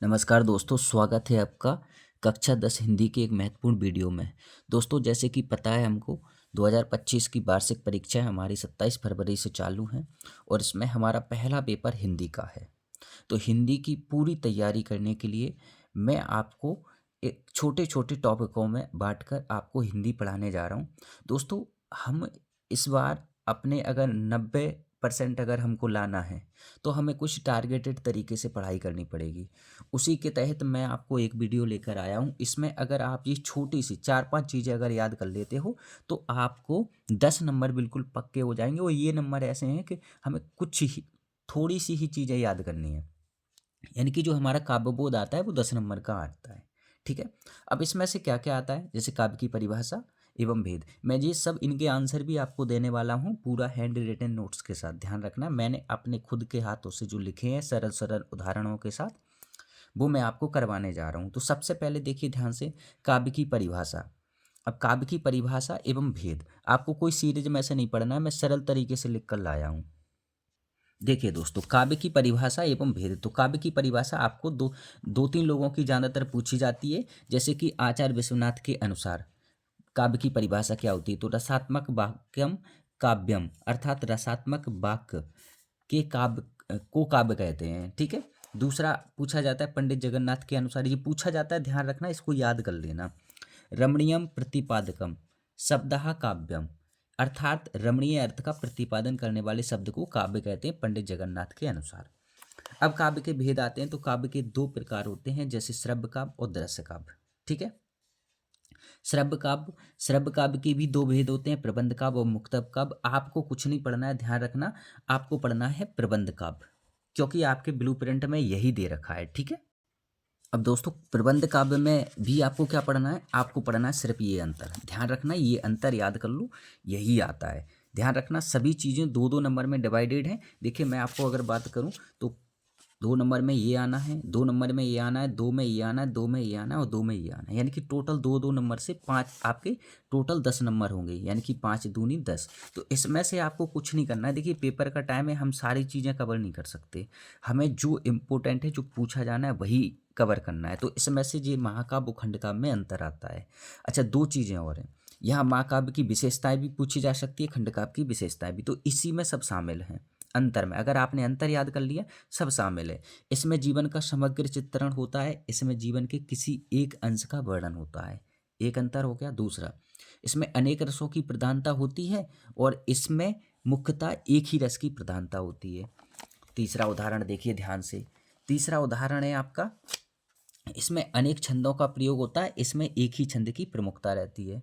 नमस्कार दोस्तों, स्वागत है आपका कक्षा 10 हिंदी के एक महत्वपूर्ण वीडियो में। दोस्तों, जैसे कि पता है हमको 2025 की वार्षिक परीक्षाएं हमारी 27 फरवरी से चालू हैं और इसमें हमारा पहला पेपर हिंदी का है। तो हिंदी की पूरी तैयारी करने के लिए मैं आपको एक छोटे-छोटे टॉपिकों में बाँटकर आपको हिंदी पढ़ाने जा रहा हूँ। दोस्तों, हम इस बार अपने अगर 90% अगर हमको लाना है, तो हमें कुछ टारगेटेड तरीके से पढ़ाई करनी पड़ेगी। उसी के तहत मैं आपको एक वीडियो लेकर आया हूँ। इसमें अगर आप ये छोटी-सी 4-5 चीज़ें अगर याद कर लेते हो, तो आपको 10 नंबर बिल्कुल पक्के हो जाएँगे और ये नंबर ऐसे हैं कि हमें कुछ ही थोड़ी-सी ही चीज़ें याद करनी है। यानी कि जो हमारा काव्य बोध आता है वो 10 नंबर का आता है। ठीक है। अब इसमें से क्या क्या आता है, जैसे काव्य की परिभाषा एवं भेद। मैं ये सब इनके आंसर भी आपको देने वाला हूँ पूरा हैंड रिटन नोट्स के साथ। ध्यान रखना, मैंने अपने खुद के हाथों से जो लिखे हैं सरल सरल उदाहरणों के साथ, वो मैं आपको करवाने जा रहा हूँ। तो सबसे पहले देखिए ध्यान से, काव्य की परिभाषा। अब काव्य की परिभाषा एवं भेद आपको कोई सीरीज में से नहीं पढ़ना है, मैं सरल तरीके से लिख कर लाया हूँ। देखिए दोस्तों, काव्य की परिभाषा एवं भेद। तो काव्य की परिभाषा आपको दो तीन लोगों की ज़्यादातर पूछी जाती है। जैसे कि आचार्य विश्वनाथ के अनुसार काव्य की परिभाषा क्या होती है, तो रसात्मक वाक्यम काव्यम, अर्थात रसात्मक वाक्य के काव्य को काव्य कहते हैं। ठीक है। दूसरा पूछा जाता है पंडित जगन्नाथ के अनुसार, ये पूछा जाता है, ध्यान रखना, इसको याद कर लेना। रमणीयम प्रतिपादकम शब्दः काव्यम, अर्थात रमणीय अर्थ का प्रतिपादन करने वाले शब्द को काव्य कहते हैं पंडित जगन्नाथ के अनुसार। अब काव्य के भेद आते हैं। तो काव्य के दो प्रकार होते हैं, जैसे श्रव्य काव्य और दृश्य काव्य। ठीक है। श्रव्य काव्य के भी दो भेद होते हैं, प्रबंध काव्य और मुक्तक काव्य। आपको कुछ नहीं पढ़ना है, ध्यान रखना, आपको पढ़ना है प्रबंध काव्य, क्योंकि आपके ब्लूप्रिंट में यही दे रखा है। ठीक है। अब दोस्तों, प्रबंध काव्य में भी आपको क्या पढ़ना है, आपको पढ़ना है सिर्फ ये अंतर। ध्यान रखना, ये अंतर याद कर लो, यही आता है। ध्यान रखना, सभी चीज़ें दो दो नंबर में डिवाइडेड हैं। देखिए, मैं आपको अगर बात करूं तो 2 नंबर में ये आना है, 2 नंबर में ये आना है, 2 में ये आना है, 2 में ये आना है और 2 में ये आना है। यानी कि टोटल 2-2 नंबर से 5 आपके टोटल 10 नंबर होंगे, यानी कि 5 दूनी 10। तो इसमें से आपको कुछ नहीं करना है। देखिए, पेपर का टाइम है, हम सारी चीज़ें कवर नहीं कर सकते। हमें जो इम्पोर्टेंट है, जो पूछा जाना है, वही कवर करना है। तो इसमें से ये महाकाव्य और खंडकाव्य में अंतर आता है। अच्छा, 2 चीज़ें और हैं। यहाँ महाकाव्य की विशेषताएँ भी पूछी जा सकती है, खंडकाव्य की विशेषताएँ भी। तो इसी में सब शामिल हैं। अंतर में अगर आपने अंतर याद कर लिया, सब शामिल है। इसमें जीवन का समग्र चित्रण होता है, इसमें जीवन के किसी एक अंश का वर्णन होता है। एक अंतर हो गया। दूसरा, इसमें अनेक रसों की प्रधानता होती है और इसमें मुख्यतः एक ही रस की प्रधानता होती है। तीसरा उदाहरण देखिए ध्यान से। तीसरा उदाहरण है आपका, इसमें अनेक छंदों का प्रयोग होता है, इसमें एक ही छंद की प्रमुखता रहती है।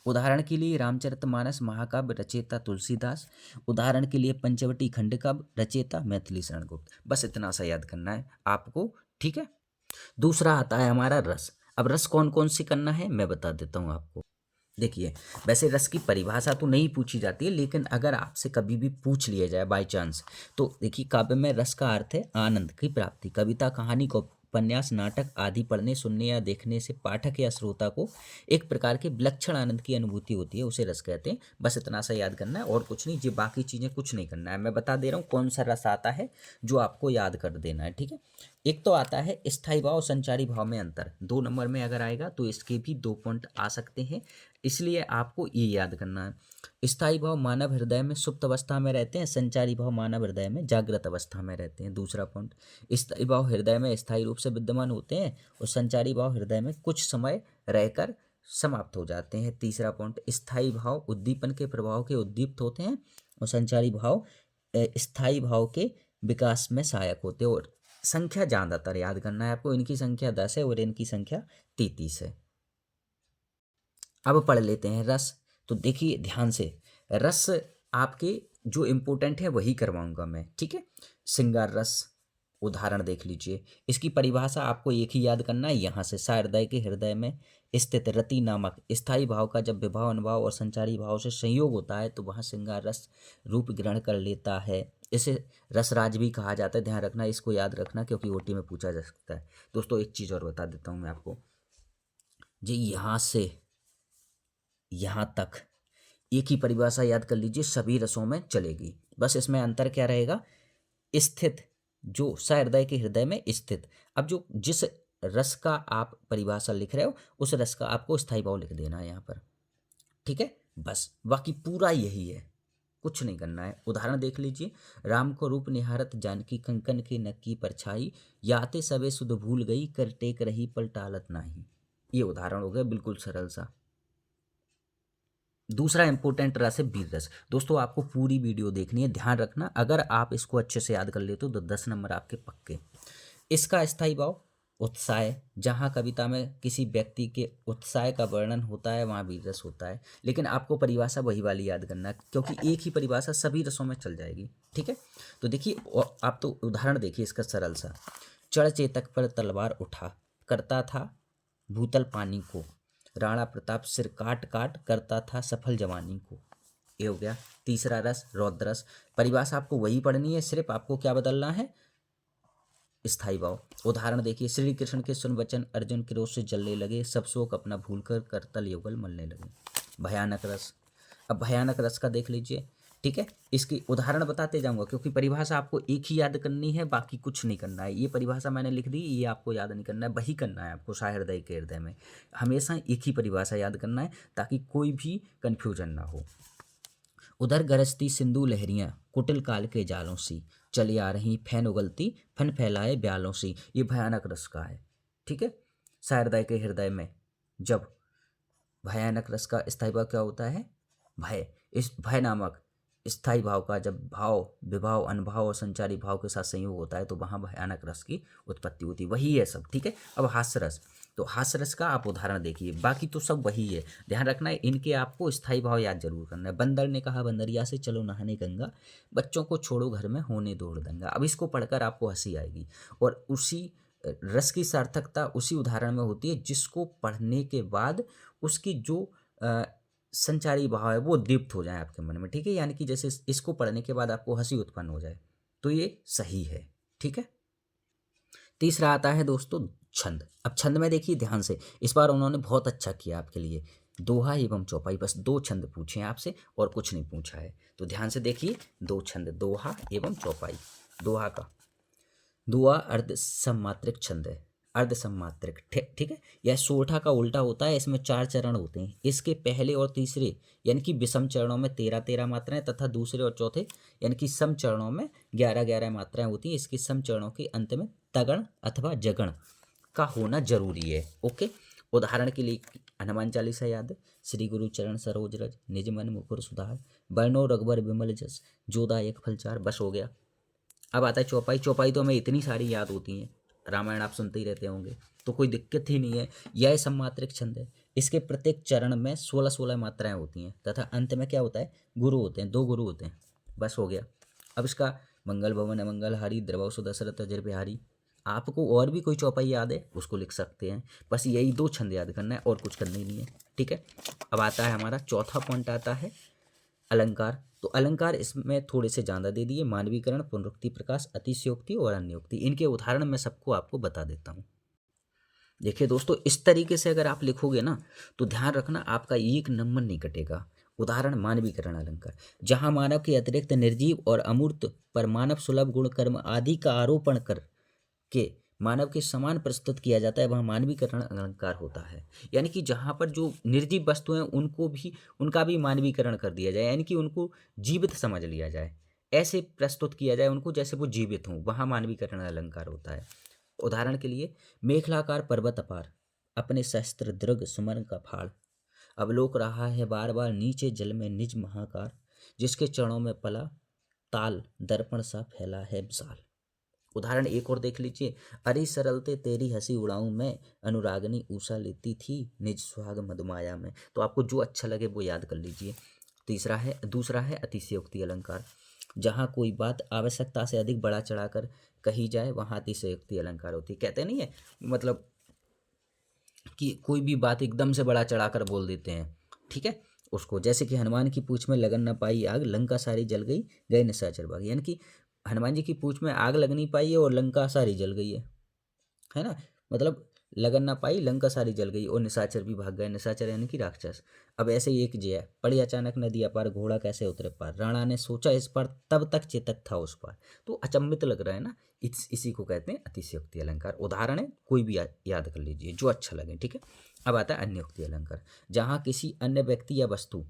उदाहरण के लिए रामचरितमानस महाकाव्य, रचयिता तुलसीदास। उदाहरण के लिए पंचवटी खंड काव्य, रचयिता मैथिली शरण गुप्त। बस इतना सा याद करना है आपको। ठीक है। दूसरा आता है हमारा रस। अब रस कौन कौन सी करना है मैं बता देता हूँ आपको। देखिए, वैसे रस की परिभाषा तो नहीं पूछी जाती है, लेकिन अगर आपसे कभी भी पूछ लिया जाए बाय चांस, तो देखिए, काव्य में रस का अर्थ है आनंद की प्राप्ति। कविता, कहानी को, उपन्यास, नाटक आदि पढ़ने, सुनने या देखने से पाठक या श्रोता को एक प्रकार के विलक्षण आनंद की अनुभूति होती है, उसे रस कहते हैं। बस इतना सा याद करना है और कुछ नहीं। ये बाकी चीज़ें कुछ नहीं करना है, मैं बता दे रहा हूँ कौन सा रस आता है जो आपको याद कर देना है। ठीक है। एक तो आता है स्थायी भाव, संचारी भाव में अंतर। 2 नंबर में अगर आएगा तो इसके भी 2 पॉइंट आ सकते हैं, इसलिए आपको ये याद करना है। स्थायी भाव मानव हृदय में सुप्त अवस्था में रहते हैं, संचारी भाव मानव हृदय में जागृत अवस्था में रहते हैं। दूसरा पॉइंट, स्थायी भाव हृदय में स्थायी रूप से विद्यमान होते हैं और संचारी भाव हृदय में कुछ समय रहकर समाप्त हो जाते हैं। तीसरा पॉइंट, स्थायी भाव उद्दीपन के प्रभाव के उद्दीप्त होते हैं और संचारी भाव स्थायी भाव के विकास में सहायक होते हैं। और संख्या ज़्यादातर याद करना है आपको, इनकी संख्या 10 है और इनकी संख्या 33 है। अब पढ़ लेते हैं रस। तो देखिए ध्यान से, रस आपके जो इम्पोर्टेंट है वही करवाऊंगा मैं। ठीक है। श्रृंगार रस, उदाहरण देख लीजिए। इसकी परिभाषा आपको एक ही याद करना है, यहाँ से, सहृदय के हृदय में स्थित रति नामक स्थायी भाव का जब विभाव, अनुभाव और संचारी भाव से संयोग होता है तो वहाँ श्रृंगार रस रूप ग्रहण कर लेता है। इसे रसराज भी कहा जाता है। ध्यान रखना, इसको याद रखना, क्योंकि ओटी में पूछा जा सकता है। दोस्तों, एक चीज़ और बता देता हूँ मैं आपको, जी यहाँ से यहाँ तक एक ही परिभाषा याद कर लीजिए, सभी रसों में चलेगी। बस इसमें अंतर क्या रहेगा, स्थित जो सहृदय के हृदय में स्थित। अब जो जिस रस का आप परिभाषा लिख रहे हो उस रस का आपको स्थायी भाव लिख देना है यहाँ पर, ठीक है। बस बाकी पूरा यही है, कुछ नहीं करना है। उदाहरण देख लीजिए, राम को रूप निहारत जानकी, कंकन के नक की परछाई, याते सबे सुध भूल गई, कर टेक रही पल टालत नाही। ये उदाहरण हो गया बिल्कुल सरल सा। दूसरा इंपॉर्टेंट रस है वीर रस। दोस्तों आपको पूरी वीडियो देखनी है, ध्यान रखना, अगर आप इसको अच्छे से याद कर लेते हो तो 10 नंबर आपके पक्के। इसका स्थायी भाव उत्साह, जहाँ कविता में किसी व्यक्ति के उत्साह का वर्णन होता है वहाँ वीर रस होता है, लेकिन आपको परिभाषा वही वाली याद करना है क्योंकि एक ही परिभाषा सभी रसों में चल जाएगी, ठीक है। तो देखिए आप तो उदाहरण देखिए इसका सरल सा। चढ़ चेतक पर तलवार उठा, करता था भूतल पानी को, राणा प्रताप सिर काट काट करता था सफल जवानी को। ये हो गया तीसरा रस रौद्र रस। परिभाषा आपको वही पढ़नी है, सिर्फ आपको क्या बदलना है, स्थायी भाव। उदाहरण देखिए, श्री कृष्ण के सुन वचन अर्जुन के रोष से जलने लगे, सब शोक अपना भूल कर करतल युगल मलने लगे। भयानक रस। अब भयानक रस का देख लीजिए, ठीक है। इसकी उदाहरण बताते जाऊंगा क्योंकि परिभाषा आपको एक ही याद करनी है, बाकी कुछ नहीं करना है। ये परिभाषा मैंने लिख दी, ये आपको याद नहीं करना है, वही करना है आपको सहृदय के हृदय में। हमेशा एक ही परिभाषा याद करना है ताकि कोई भी कन्फ्यूजन ना हो। उधर गरजती सिंधु लहरियाँ, कुटिल काल के जालों सी, चली आ रही फैन उगलती, फन फैलाए ब्यालों सी। ये भयानक रस का है, ठीक है। सहृदय के हृदय में जब भयानक रस का स्थायी भाव क्या होता है, भय। इस भय नामक स्थायी भाव का जब भाव विभाव अनुभाव और संचारी भाव के साथ संयोग होता है तो वहाँ भयानक रस की उत्पत्ति होती है। वही है सब, ठीक है। अब हास्य रस, तो हास्य रस का आप उदाहरण देखिए, बाकी तो सब वही है, ध्यान रखना है इनके आपको स्थायी भाव याद जरूर करना है। बंदर ने कहा बंदरिया से चलो नहाने गंगा, बच्चों को छोड़ो घर में होने दो दंगा। अब इसको पढ़कर आपको हंसी आएगी और उसी रस की सार्थकता उसी उदाहरण में होती है जिसको पढ़ने के बाद उसकी जो संचारी भाव है वो दीप्त हो जाए आपके मन में, ठीक है। यानी कि जैसे इसको पढ़ने के बाद आपको हंसी उत्पन्न हो जाए तो ये सही है, ठीक है। तीसरा आता है दोस्तों छंद। अब छंद में देखिए ध्यान से, इस बार उन्होंने बहुत अच्छा किया आपके लिए, दोहा एवं चौपाई, बस 2 छंद पूछे हैं आपसे और कुछ नहीं पूछा है। तो ध्यान से देखिए 2 छंद, दोहा एवं चौपाई। दोहा का, दोहा अर्ध सम्मात्रिक छंद है, अर्ध सम्मात्रिक, ठीक है। यह सोठा का उल्टा होता है, इसमें 4 चरण होते हैं। इसके पहले और तीसरे यानी कि विषम चरणों में 13-13 मात्राएं तथा दूसरे और चौथे यानी कि सम चरणों में 11-11 मात्राएं होती हैं। इसके सम चरणों के अंत में तगण अथवा जगण का होना जरूरी है, ओके। उदाहरण के लिए हनुमान चालीसा याद है, श्री गुरु चरण सरोज रज, निज मन मुकुर सुधार, बरनो रघुबर विमल जस, जोदा एक फल चार। बस हो गया। अब आता है चौपाई। चौपाई तो हमें इतनी सारी याद होती हैं, रामायण आप सुनते ही रहते होंगे तो कोई दिक्कत ही नहीं है। यह सम्मात्रिक छंद है, इसके प्रत्येक चरण में 16-16 मात्राएं होती हैं तथा अंत में क्या होता है, गुरु होते हैं, 2 गुरु होते हैं। बस हो गया। अब इसका मंगल भवन अमंगल हारी, द्रवसु दशरथ अजर बिहारी। आपको और भी कोई चौपाई याद है उसको लिख सकते हैं, बस यही 2 छंद याद करना है और कुछ करना ही नहीं है, ठीक है। अब आता है हमारा चौथा पॉइंट, आता है अलंकार। तो अलंकार इसमें थोड़े से ज़्यादा दे दिए, मानवीकरण, पुनरुक्ति प्रकाश, अतिशयोक्ति और अन्योक्ति। इनके उदाहरण मैं सबको आपको बता देता हूँ। देखिए दोस्तों, इस तरीके से अगर आप लिखोगे ना तो ध्यान रखना आपका 1 नंबर नहीं कटेगा। उदाहरण मानवीकरण अलंकार, जहाँ मानव के अतिरिक्त निर्जीव और अमूर्त पर मानव सुलभ गुण कर्म आदि का आरोपण कर के मानव के समान प्रस्तुत किया जाता है वह मानवीकरण अलंकार होता है। यानी कि जहाँ पर जो निर्जीव वस्तु हैं उनको भी, उनका भी मानवीकरण कर दिया जाए, यानी कि उनको जीवित समझ लिया जाए, ऐसे प्रस्तुत किया जाए उनको जैसे वो जीवित हों, वहाँ मानवीकरण अलंकार होता है। उदाहरण के लिए, मेखलाकार पर्वत अपार, अपने शस्त्र दृग सुमन का फाड़, अवलोक रहा है बार बार नीचे जल में निज महाकार, जिसके चरणों में पला ताल दर्पण सा फैला है विशाल। उदाहरण एक और देख लीजिए, अरे सरलते तेरी हंसी उड़ाऊं मैं, अनुरागनी ऊषा लेती थी निज सुहाग मधुमाया में। तो आपको जो अच्छा लगे वो याद कर लीजिए। दूसरा है अतिशयोक्ति अलंकार, जहाँ कोई बात आवश्यकता से अधिक बढ़ा चढ़ाकर कही जाए वहाँ अतिशयोक्ति अलंकार होती है। कहते नहीं है मतलब कि कोई भी बात एकदम से बढ़ा चढ़ाकर बोल देते हैं, ठीक है उसको। जैसे कि हनुमान की पूंछ में लगन न पाई आग, लंका सारी जल गई गए निशाचर भाग। यानी कि हनुमान जी की पूंछ में आग लग नहीं पाई है और लंका सारी जल गई है ना। मतलब लगन ना पाई लंका सारी जल गई और निशाचर भी भाग गए। निशाचर यानी कि राक्षस। अब ऐसे ही एक जय, पड़ी अचानक नदी अपार, घोड़ा कैसे उतरे पार, राणा ने सोचा इस पर, तब तक चेतक था उस पर। तो अचंभित लग रहा है ना, इसी को कहते हैं अतिशयोक्ति अलंकार। उदाहरण है कोई भी याद कर लीजिए जो अच्छा लगे, ठीक है। अब आता है अन्योक्ति अलंकार। जहाँ किसी अन्य व्यक्ति या वस्तु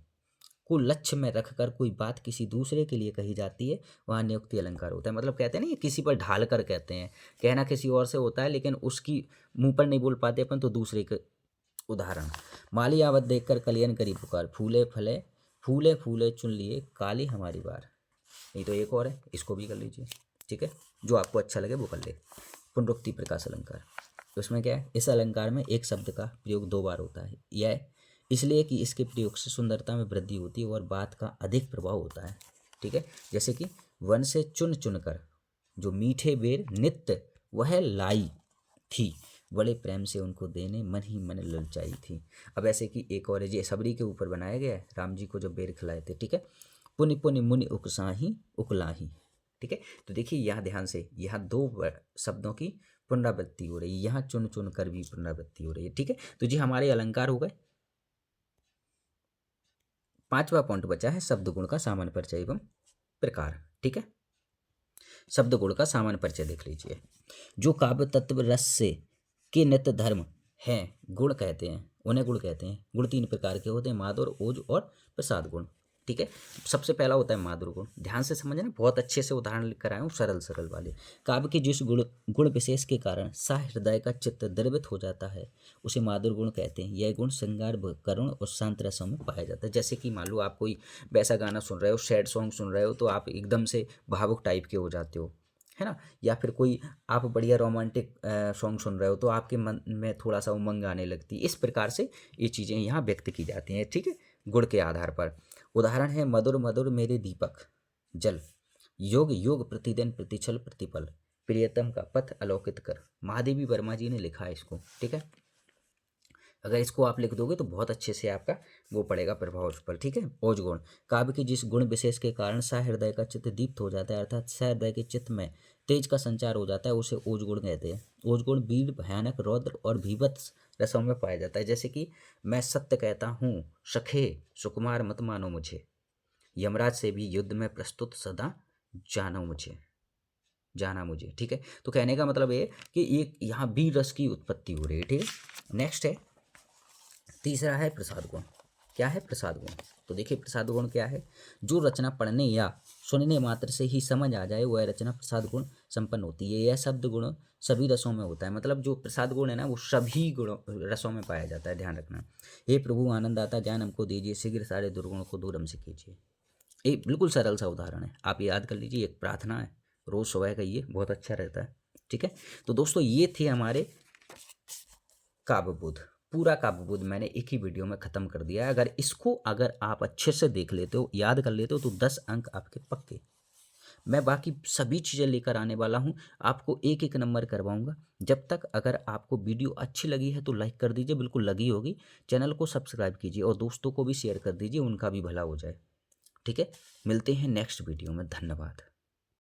को लक्ष्य में रखकर कोई बात किसी दूसरे के लिए कही जाती है, वहाँ नियुक्ति अलंकार होता है। मतलब कहते हैं ना, ये किसी पर ढाल कर कहते हैं, कहना किसी और से होता है लेकिन उसकी मुंह पर नहीं बोल पाते अपन, तो दूसरे के। उदाहरण, माली आवत देखकर कलियन करी पुकार, फूले फले फूले फूले चुन लिए काली हमारी बार। नहीं तो एक और है, इसको भी कर लीजिए, ठीक है, जो आपको अच्छा लगे वो कर ले। पुनरुक्ति प्रकाश अलंकार। तो इसमें क्या है, इस अलंकार में एक शब्द का प्रयोग 2 बार होता है। यह इसलिए कि इसके प्रयोग से सुंदरता में वृद्धि होती है और बात का अधिक प्रभाव होता है, ठीक है। जैसे कि वन से चुन चुनकर जो मीठे बेर नित्य वह लाई थी, बड़े प्रेम से उनको देने मन ही मन ललचाई थी। अब ऐसे कि एक और है, ये सबरी के ऊपर बनाया गया है, राम जी को जो बेर खिलाए थे, ठीक है। पुनि पुनि मुनि उकसाही उकलाही, ठीक है। तो देखिए यहाँ ध्यान से, यहाँ 2 शब्दों की पुनरावृत्ति हो रही है, यहाँ चुन चुन कर भी पुनरावृत्ति हो रही है, ठीक है। तो जी हमारे अलंकार हो गए। 5वां पॉइंट बचा है शब्द गुण का सामान्य परिचय एवं प्रकार, ठीक है। शब्द गुण का सामान्य परिचय देख लीजिए। जो काव्य तत्व रस से के नित्य धर्म हैं, गुण कहते हैं, उन्हें गुण कहते हैं। गुण 3 प्रकार के होते हैं, माधुर, ओज और प्रसाद गुण, ठीक है। सबसे पहला होता है माधुर गुण, ध्यान से समझना, बहुत अच्छे से उदाहरण लिख कर आया हूँ, सरल सरल वाले। काव्य के जिस गुण विशेष के कारण सहृदय का चित्त द्रवित हो जाता है, उसे माधुर गुण कहते हैं। यह गुण श्रृंगार, करुण और शांत रसों में पाया जाता है। जैसे कि मान लो आप कोई वैसा गाना सुन रहे हो, सैड सॉन्ग सुन रहे हो, तो आप एकदम से भावुक टाइप के हो जाते हो, है ना। या फिर कोई आप बढ़िया रोमांटिक सॉन्ग सुन रहे हो, तो आपके मन में थोड़ा सा उमंग आने लगती है। इस प्रकार से ये चीज़ें यहाँ व्यक्त की जाती हैं, ठीक है, गुण के आधार पर। उदाहरण है, मधुर मधुर मेरे दीपक जल, योग योग प्रतिदिन प्रतिछल प्रतिपल, प्रियतम का पथ अलौकित कर। महादेवी वर्मा जी ने लिखा है इसको, ठीक है। अगर इसको आप लिख दोगे तो बहुत अच्छे से आपका वो पड़ेगा प्रभाव उस पर, ठीक है। ओज गुण, काव्य की जिस गुण विशेष के कारण सहृदय का चित्त दीप्त हो जाता है, अर्थात सहृदय के चित्त में तेज का संचार हो जाता है, उसे ओज गुण कहते हैं। ओज गुण वीर, भयानक, रौद्र और भीभत्स रसों में पाया जाता है। जैसे कि मैं सत्य कहता हूँ सखे, सुकुमार मत मानो मुझे, यमराज से भी युद्ध में प्रस्तुत सदा जानो मुझे, जाना मुझे, ठीक है। तो कहने का मतलब ये कि ये यहाँ वीर रस की उत्पत्ति हो रही है, ठीक है। नेक्स्ट है, तीसरा है प्रसाद गुण। क्या है प्रसाद गुण? तो देखिए प्रसाद गुण क्या है, जो रचना पढ़ने या सुनने मात्र से ही समझ आ जाए वह रचना प्रसाद गुण संपन्न होती है। यह शब्द गुण सभी रसों में होता है, मतलब जो प्रसाद गुण है ना वो सभी गुणों रसों में पाया जाता है, ध्यान रखना। हे प्रभु आनंद आता ज्ञान हमको दीजिए, शीघ्र सारे दुर्गुणों को दूर हमसे कीजिए। ये बिल्कुल सरल सा उदाहरण है, आप याद कर लीजिए, एक प्रार्थना है, रोज सुबह कहिए, बहुत अच्छा रहता है, ठीक है। तो दोस्तों ये थे हमारे काव्यबोध। पूरा काव्यबोध मैंने एक ही वीडियो में ख़त्म कर दिया है। अगर आप अच्छे से देख लेते हो, याद कर लेते हो, तो 10 अंक आपके पक्के। मैं बाकी सभी चीज़ें लेकर आने वाला हूँ, आपको एक एक नंबर करवाऊँगा। जब तक अगर आपको वीडियो अच्छी लगी है तो लाइक कर दीजिए, बिल्कुल लगी होगी। चैनल को सब्सक्राइब कीजिए और दोस्तों को भी शेयर कर दीजिए, उनका भी भला हो जाए, ठीक है। मिलते हैं नेक्स्ट वीडियो में, धन्यवाद।